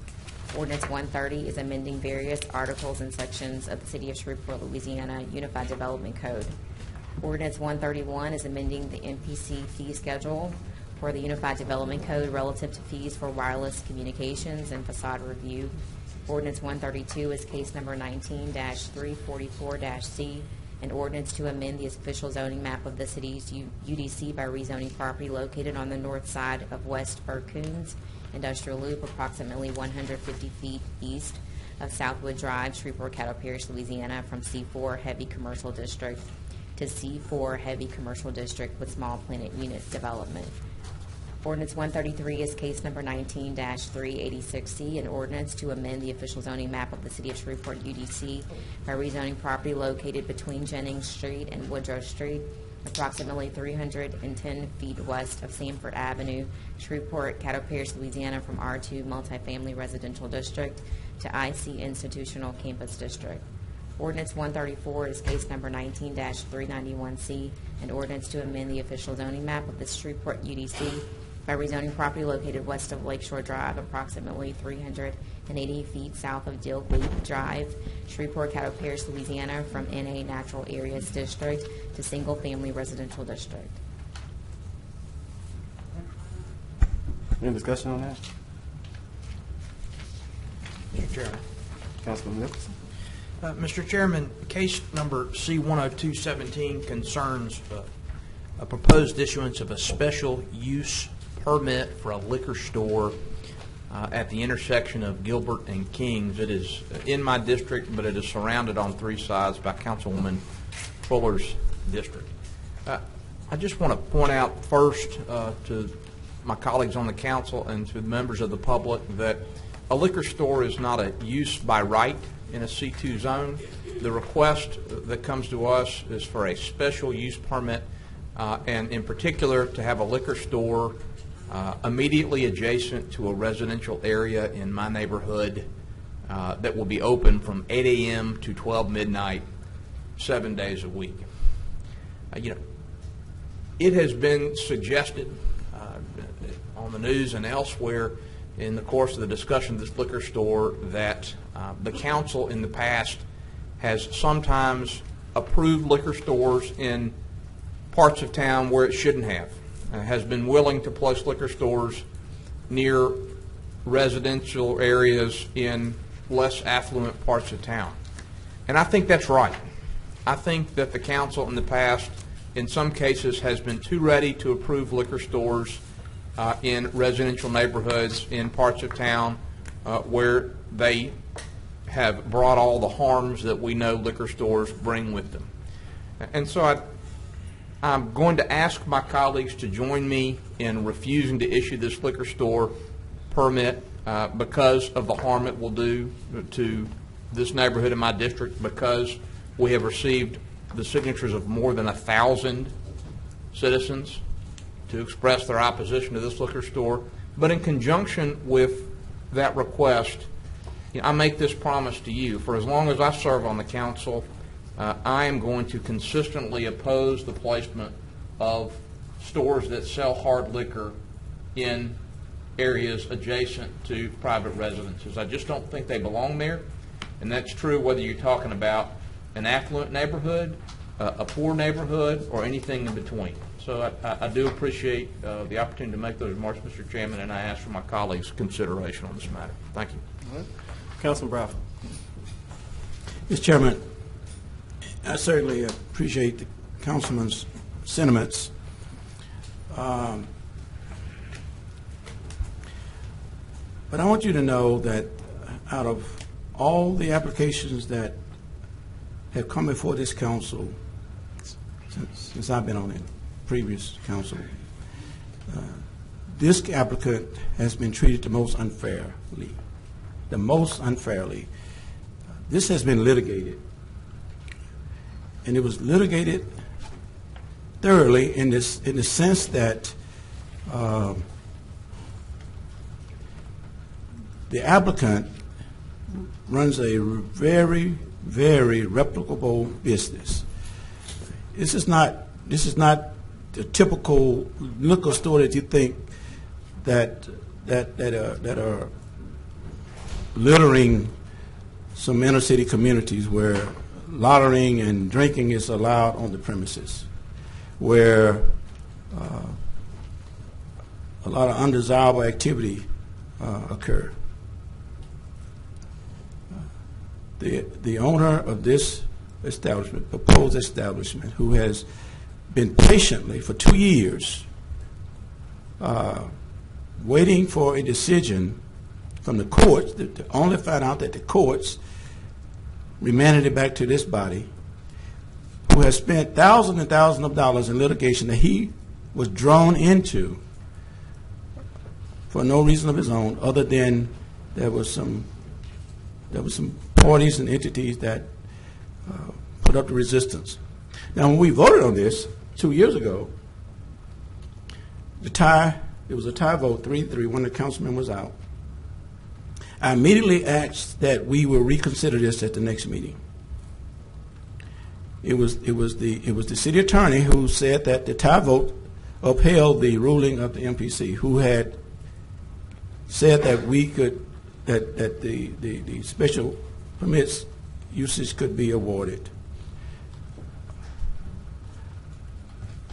Ordinance 130 is amending various articles and sections of the City of Shreveport, Louisiana Unified Development Code. Ordinance 131 is amending the MPC fee schedule for the Unified Development Code relative to fees for wireless communications and facade review. Ordinance 132 is case number 19-344-C, an ordinance to amend the official zoning map of the city's UDC by rezoning property located on the north side of West Burcoons Industrial Loop, approximately 150 feet east of Southwood Drive, Shreveport, Caddo Parish, Louisiana, from C4 Heavy Commercial District to C4 Heavy Commercial District with Small Planet Unit Development. Ordinance 133 is case number 19-386C, an ordinance to amend the official zoning map of the City of Shreveport UDC by rezoning property located between Jennings Street and Woodrow Street, approximately 310 feet west of Sanford Avenue, Shreveport, Caddo Parish, Louisiana, from R2 Multifamily Residential District to IC Institutional Campus District. Ordinance 134 is case number 19-391C, an ordinance to amend the official zoning map of the Shreveport UDC by rezoning property located west of Lakeshore Drive, approximately 380 feet south of Dill Leap Drive, Shreveport, Caddo Parish, Louisiana, from NA Natural Areas District to Single Family Residential District. Any discussion on that? Mr. Chairman. Councilman Nicholson? Mr. Chairman, case number C-10217 concerns a proposed issuance of a special use permit for a liquor store at the intersection of Gilbert and Kings. It is in my district, but it is surrounded on three sides by Councilwoman Fuller's district. I just want to point out first to my colleagues on the council and to the members of the public that a liquor store is not a use by right in a C2 zone. The request that comes to us is for a special use permit, and in particular to have a liquor store immediately adjacent to a residential area in my neighborhood that will be open from 8 a.m. to 12 midnight, 7 days a week. It has been suggested on the news and elsewhere in the course of the discussion of this liquor store that the council in the past has sometimes approved liquor stores in parts of town where it shouldn't have, has been willing to place liquor stores near residential areas in less affluent parts of town. And I think that's right. I think that the council in the past, in some cases, has been too ready to approve liquor stores in residential neighborhoods in parts of town where they have brought all the harms that we know liquor stores bring with them. And so I'm going to ask my colleagues to join me in refusing to issue this liquor store permit because of the harm it will do to this neighborhood in my district, because we have received the signatures of more than 1,000 citizens to express their opposition to this liquor store. But in conjunction with that request, I make this promise to you. For as long as I serve on the council, I am going to consistently oppose the placement of stores that sell hard liquor in areas adjacent to private residences. I just don't think they belong there, and that's true whether you're talking about an affluent neighborhood, a poor neighborhood, or anything in between. So I do appreciate the opportunity to make those remarks, Mr. Chairman, and I ask for my colleagues' consideration on this matter. Thank you. All right. Councilman Bradford. Mr. Chairman, I certainly appreciate the councilman's sentiments. But I want you to know that out of all the applications that have come before this council since I've been on it, previous council, this applicant has been treated the most unfairly. The most unfairly. This has been litigated, and it was litigated thoroughly in the sense that the applicant runs a very, very replicable business. This is not the typical liquor store that you think that are littering some inner city communities where loitering and drinking is allowed on the premises, where a lot of undesirable activity occur. The owner of this establishment, proposed establishment, who has been patiently for 2 years waiting for a decision from the courts, to only find out that the courts remanded it back to this body, who has spent thousands and thousands of dollars in litigation that he was drawn into for no reason of his own, other than there was some parties and entities that put up the resistance. Now, when we voted on this 2 years ago, it was a tie vote, 3-3, when the councilman was out. I immediately asked that we will reconsider this at the next meeting. it was the city attorney who said that the tie vote upheld the ruling of the MPC, who had said that that the special permits usage could be awarded.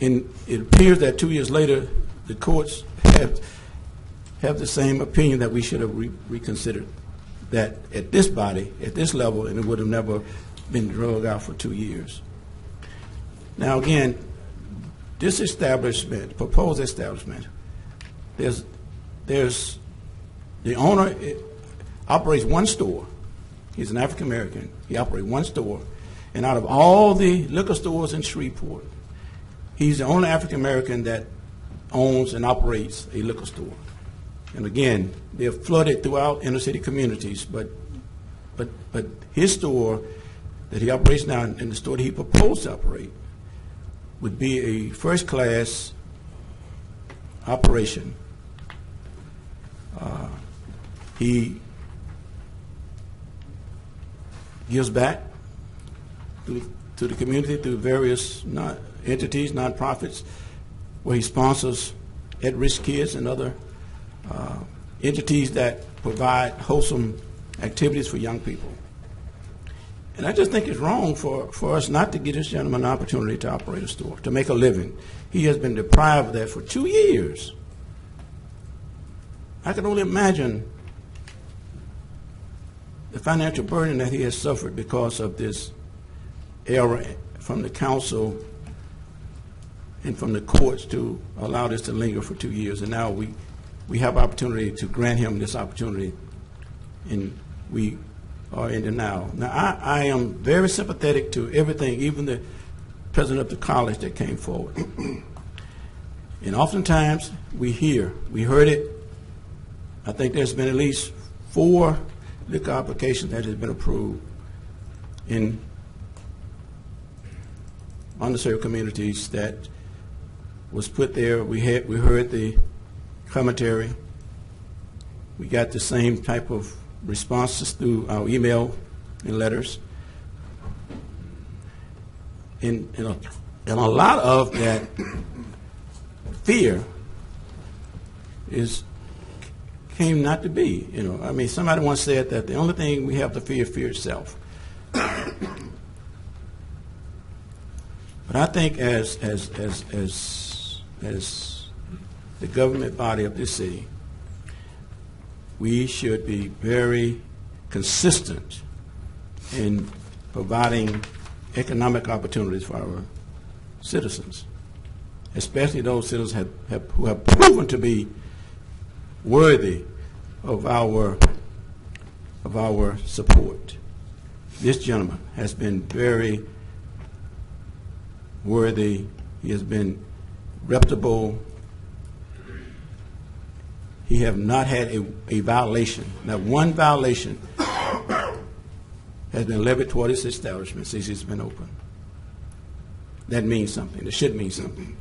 And it appears that 2 years later, the courts have the same opinion that we should have reconsidered that at this body, at this level, and it would have never been drug out for 2 years. Now again, this establishment, proposed establishment, there's the owner operates one store. He's an African American. He operates one store, and out of all the liquor stores in Shreveport, he's the only African American that owns and operates a liquor store. And again, they're flooded throughout inner city communities, but his store that he operates now and the store that he proposed to operate would be a first-class operation. He gives back to the community through various entities, nonprofits, where he sponsors at-risk kids and other entities that provide wholesome activities for young people. And I just think it's wrong for us not to give this gentleman an opportunity to operate a store, to make a living. He has been deprived of that for 2 years. I can only imagine the financial burden that he has suffered because of this error from the council and from the courts to allow this to linger for 2 years. And now we have opportunity to grant him this opportunity, and we are in denial. Now, I am very sympathetic to everything, even the president of the college that came forward. And oftentimes we heard it. I think there's been at least 4 liquor applications that has been approved in underserved communities that was put there. We heard the commentary. We got the same type of responses through our email and letters. And a lot of that fear came not to be. I mean, somebody once said that the only thing we have to fear itself. But I think as the government body of this city, we should be very consistent in providing economic opportunities for our citizens, especially those citizens who have proven to be worthy of our support. This gentleman has been very worthy. He has been reputable. He have not had a violation. Not one violation has been levied toward this establishment since it's been open. That means something. It should mean something.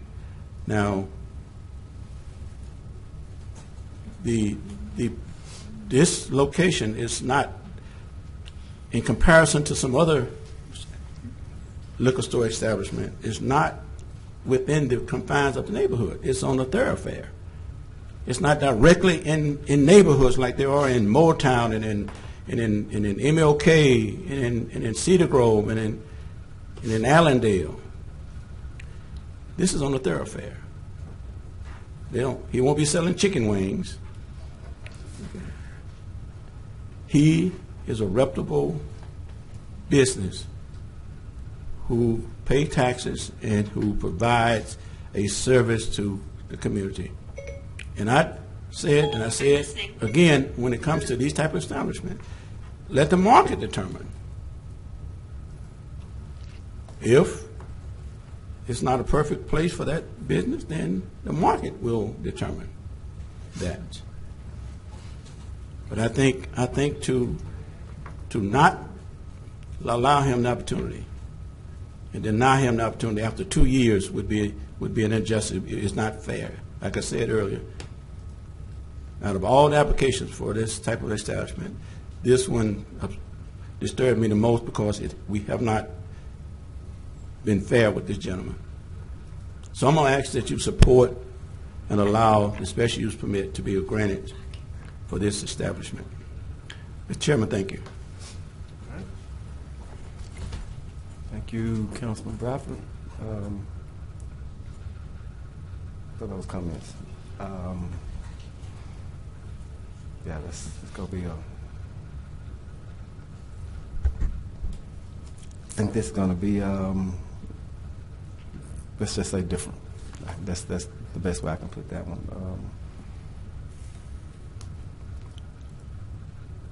Now, this location is not, in comparison to some other liquor store establishment, is not within the confines of the neighborhood. It's on a thoroughfare. It's not directly in neighborhoods like there are in Motown and in MLK and in Cedar Grove and in Allendale. This is on a thoroughfare. He won't be selling chicken wings. He is a reputable business who pays taxes and who provides a service to the community. And I said, and I say it again, when it comes to these type of establishments, let the market determine. If it's not a perfect place for that business, then the market will determine that. But I think to not allow him the opportunity and deny him the opportunity after 2 years would be an injustice. It's not fair. Like I said earlier, out of all the applications for this type of establishment, this one disturbed me the most because we have not been fair with this gentleman. So I'm going to ask that you support and allow the special use permit to be granted for this establishment. Mr. Chairman, thank you. Thank you, Councilman Bradford, for those comments. Yeah, let's go be I think this is going to be, let's just say different. That's the best way I can put that one.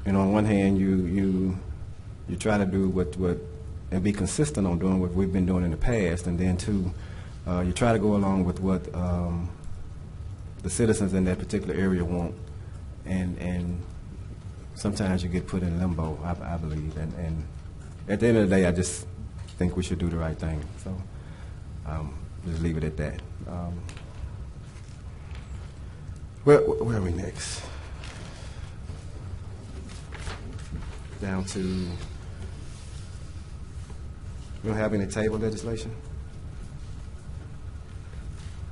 On one hand, you try to do what and be consistent on doing what we've been doing in the past, and then two, you try to go along with what the citizens in that particular area want, and sometimes you get put in limbo, I believe, and at the end of the day, I just think we should do the right thing. So just leave it at that. Where are we next? Down to, we don't have any table legislation?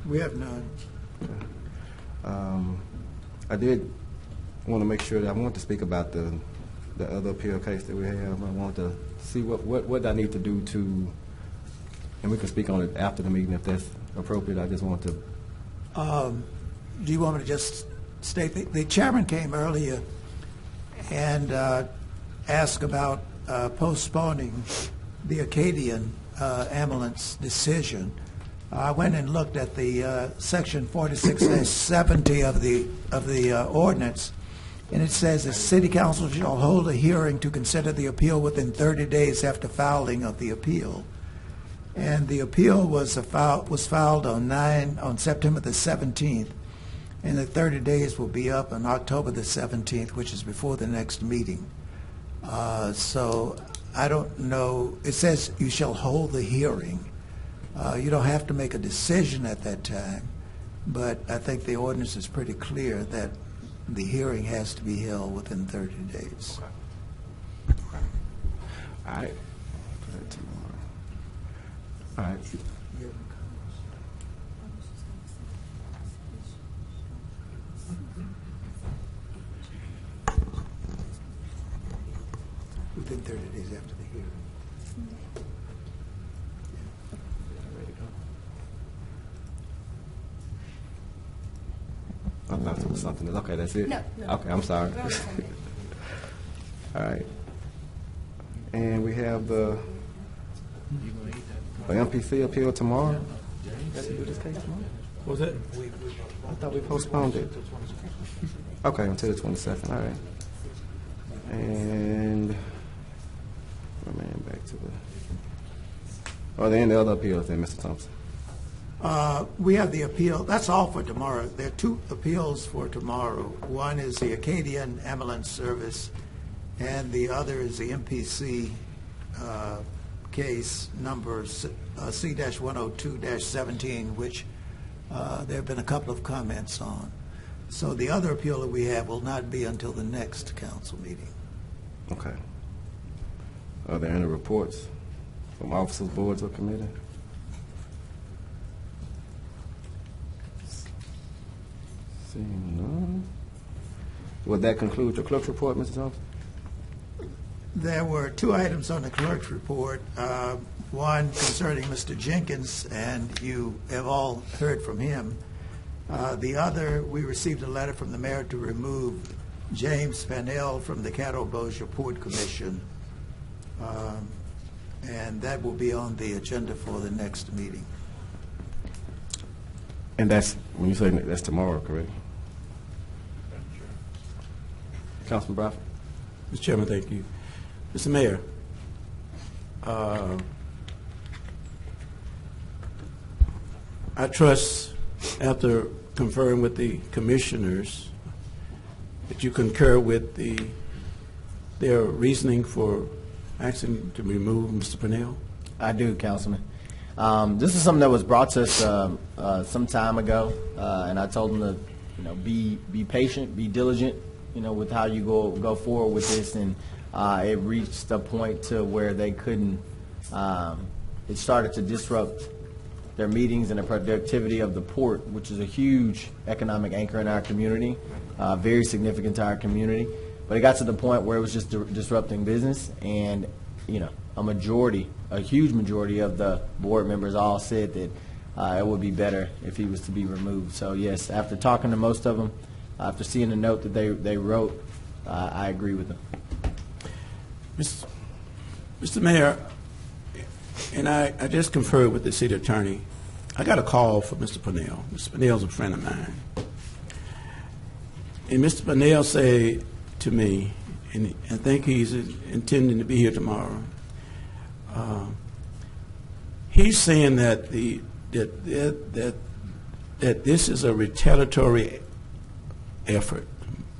We have none. I did want to make sure that I want to speak about the other appeal case that we have. I want to see what I need to do to, and we can speak on it after the meeting if that's appropriate. I just want to. Do you want me to just state the chairman came earlier and asked about postponing the Acadian ambulance decision. I went and looked at the section 46-70 of the ordinance, and it says the city council shall hold a hearing to consider the appeal within 30 days after filing of the appeal. And the appeal was filed on September the 17th, and the 30 days will be up on October the 17th, which is before the next meeting. So I don't know. It says you shall hold the hearing. You don't have to make a decision at that time, but I think the ordinance is pretty clear that the hearing has to be held within 30 days. All right. All right. Within 30 days after the hearing. I thought there was something else. Okay, that's it? No. Okay, I'm sorry. All right. And we have the MPC appeal tomorrow. Got to do this case tomorrow? What was that? I thought we postponed it. Okay, until the 22nd. All right. And man, back to the. Are there any other appeals then, Mr. Thompson? We have the appeal. That's all for tomorrow. There are two appeals for tomorrow. One is the Acadian Ambulance Service, and the other is the MPC case number C-102-17, which there have been a couple of comments on. So the other appeal that we have will not be until the next council meeting. Okay. Are there any reports from officers, boards, or committee? Seeing none. Would that conclude your clerk's report, Mr. Thompson? There were two items on the clerk's report. One concerning Mr. Jenkins, and you have all heard from him. The other, we received a letter from the mayor to remove James Pannell from the Caddo Bossier Port Commission, and that will be on the agenda for the next meeting. And that's, when you say that's tomorrow, correct? Councilman Bradford? Mr. Chairman, thank you. Mr. Mayor, I trust, after conferring with the commissioners, that you concur with their reasoning for asking to remove Mr. Pannell? I do, Councilman. This is something that was brought to us some time ago, and I told them to, be patient, be diligent, with how you go forward with this, and it reached a point to where they couldn't it started to disrupt their meetings and the productivity of the port, which is a huge economic anchor in our community, very significant to our community. But it got to the point where it was just disrupting business, and a huge majority of the board members all said that it would be better if he was to be removed. So yes, after talking to most of them, after seeing the note that they wrote, I agree with them. Mr. Mayor, and I just conferred with the city attorney. I got a call from Mr. Purnell. Mr. Purnell's a friend of mine. And Mr. Purnell said to me, and I think he's intending to be here tomorrow, he's saying that that this is a retaliatory effort,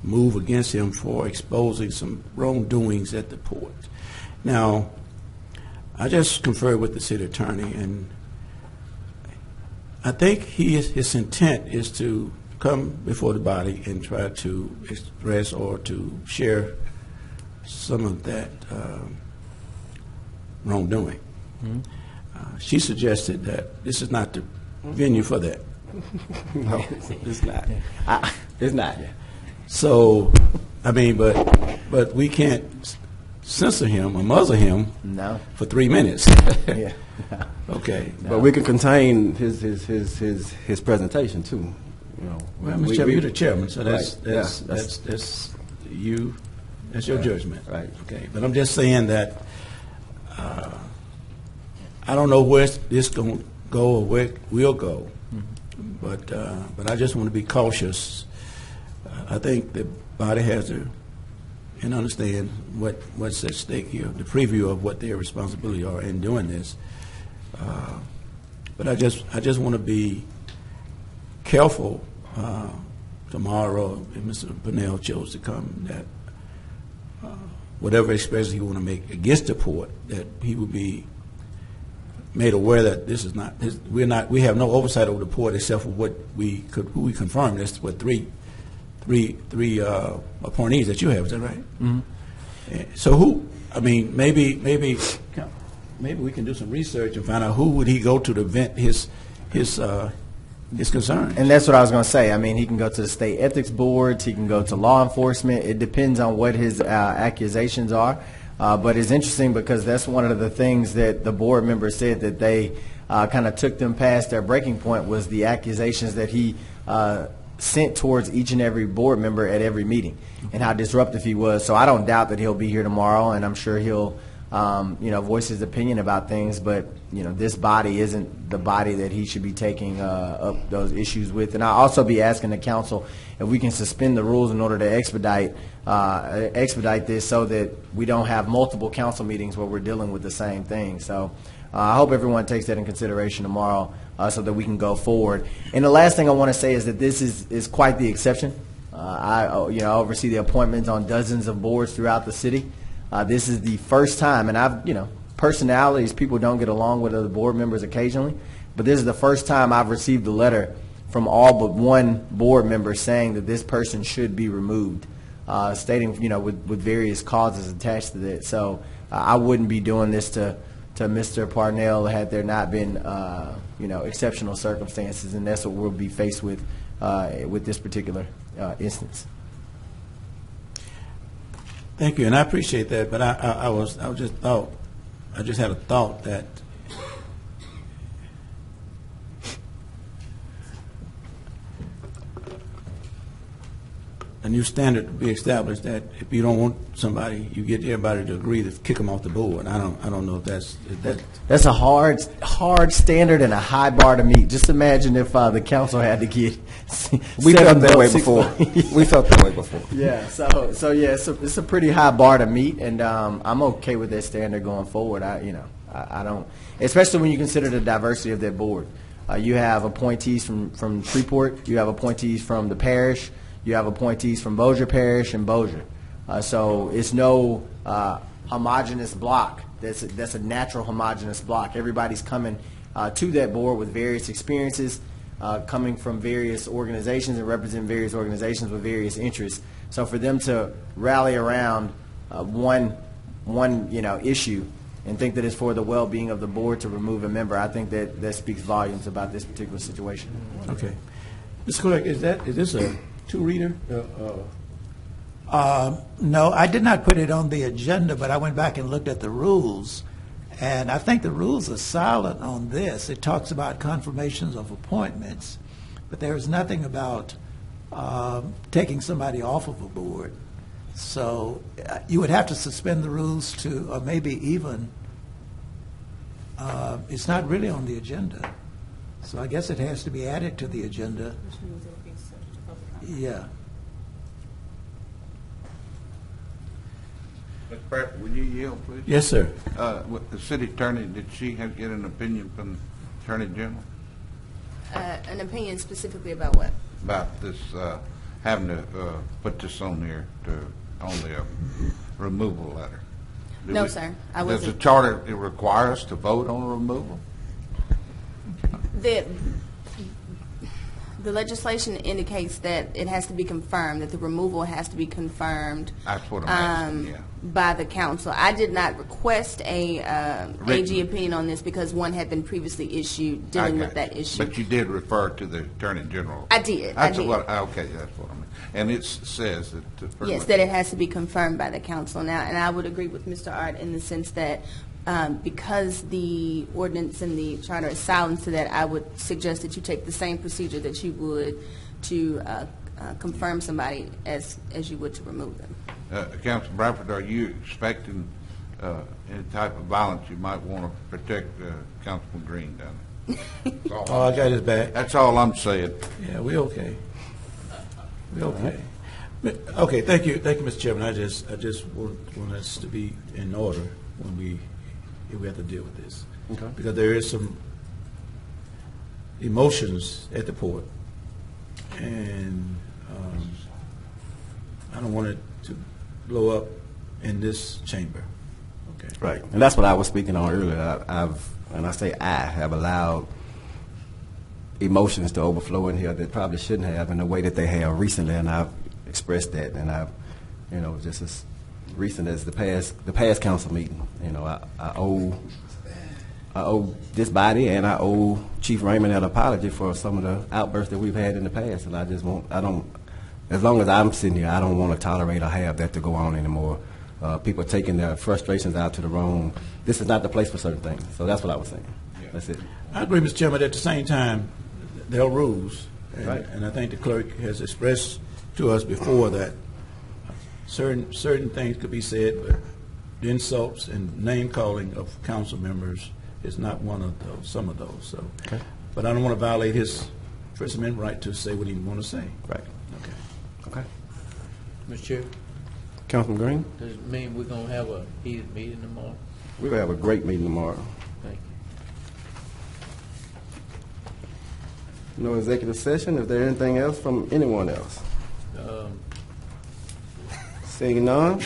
move against him for exposing some wrongdoings at the port. Now, I just conferred with the city attorney, and I think his intent is to come before the body and try to express or to share some of that wrongdoing. She suggested that this is not the venue for that. No, it's not. It's not. So, I mean, but we can't censor him or muzzle him for 3 minutes. Yeah. Okay. But we can contain his presentation too. Well, Mr. Chairman, you're the chairman, so Right. that's you. That's your judgment. Right. Okay. But I'm just saying that I don't know where this going to go or where it will go, but I just want to be cautious. I think the body has to and understand what's at stake here, the preview of what their responsibility are in doing this. But I just want to be careful tomorrow if Mr. Purnell chose to come, that whatever expression he want to make against the port, that he would be made aware that this is not we have no oversight over the port except for what who we confirmed. That's what three appointees that you have. Is that right? Mm-hmm. So who? I mean, maybe we can do some research and find out who would he go to vent his concerns. And that's what I was going to say. I mean, he can go to the state ethics boards. He can go to law enforcement. It depends on what his accusations are. But it's interesting because that's one of the things that the board members said that they kind of took them past their breaking point was the accusations that he sent towards each and every board member at every meeting and how disruptive he was. So I don't doubt that he'll be here tomorrow, and I'm sure he'll voice his opinion about things. But this body isn't the body that he should be taking up those issues with. And I'll also be asking the council if we can suspend the rules in order to expedite this so that we don't have multiple council meetings where we're dealing with the same thing. So I hope everyone takes that in consideration tomorrow so that we can go forward. And the last thing I want to say is that this is quite the exception. I oversee the appointments on dozens of boards throughout the city. This is the first time, and personalities, people don't get along with other board members occasionally, but this is the first time I've received a letter from all but one board member saying that this person should be removed, stating, with various causes attached to it. So I wouldn't be doing this to Mr. Parnell had there not been, exceptional circumstances, and that's what we'll be faced with this particular instance. Thank you, and I appreciate that. But I just had a thought that a new standard to be established that if you don't want somebody, you get everybody to agree to kick them off the board. I don't know if that's a hard standard and a high bar to meet. Just imagine if the council had to get. We felt that way before. We felt that way before. Yeah. So yeah, it's a pretty high bar to meet, and I'm okay with that standard going forward. I don't, especially when you consider the diversity of that board. You have appointees from Shreveport. You have appointees from the parish. You have appointees from Bossier Parish and Bossier. So it's no homogenous block. That's a natural homogenous block. Everybody's coming to that board with various experiences, coming from various organizations and represent various organizations with various interests. So for them to rally around one issue and think that it's for the well-being of the board to remove a member, I think that speaks volumes about this particular situation. Okay. Mr. Clerk, is this a two-reader? No, I did not put it on the agenda, but I went back and looked at the rules, and I think the rules are silent on this. It talks about confirmations of appointments, but there is nothing about taking somebody off of a board. So you would have to suspend the rules to, or maybe even, it's not really on the agenda. So I guess it has to be added to the agenda. Yeah. Mr. Bradford, will you yield, please? Yes, sir. With the city attorney, did she get an opinion from the Attorney General An opinion specifically about what? about this, having to put this on there on the removal letter? No, sir, I Does wasn't. the charter require us to vote on a removal? The legislation indicates that it has to be confirmed, that the removal has to be confirmed That's what I'm asking, yeah. by the council. I did not request a AG opinion on this because one had been previously issued dealing with that issue. But you did refer to the Attorney General. I did. Okay, that's what I mean. And it says that. Yes, that it has to be confirmed by the council now, and I would agree with Mr. Art in the sense that because the ordinance and the charter is silent to that, I would suggest that you take the same procedure that you would to confirm somebody as you would to remove them. Councilman Bradford, are you expecting any type of violence you might want to protect Councilman Green down there? Oh, I got his back. That's all I'm saying. Yeah, we okay. We okay. Okay, thank you, Mr. Chairman. I just want us to be in order when we have to deal with this. Okay. Because there is some emotions at the port, and I don't want it to blow up in this chamber. Okay. Right, and that's what I was speaking on earlier. And I say I have allowed emotions to overflow in here that probably shouldn't have in the way that they have recently, and I've expressed that, and I've, just as recent as the past council meeting, I owe this body and I owe Chief Raymond an apology for some of the outbursts that we've had in the past, and as long as I'm sitting here, I don't want to tolerate or have that to go on anymore. People taking their frustrations out to the wrong. This is not the place for certain things. So that's what I was saying. Yeah. That's it. I agree, Mr. Chairman. At the same time, there are rules, and, right. And I think the clerk has expressed to us before that certain things could be said, but the insults and name calling of council members is not one of those. Some of those. So, okay. But I don't want to violate his First Amendment right to say what he want to say. Right. Okay. Okay. Mr. Chair, Councilman Green, does it mean we're going to have a heated meeting tomorrow? we're going to have a great meeting tomorrow. Thank you. No executive session. Is there anything else from anyone else? Seeing none.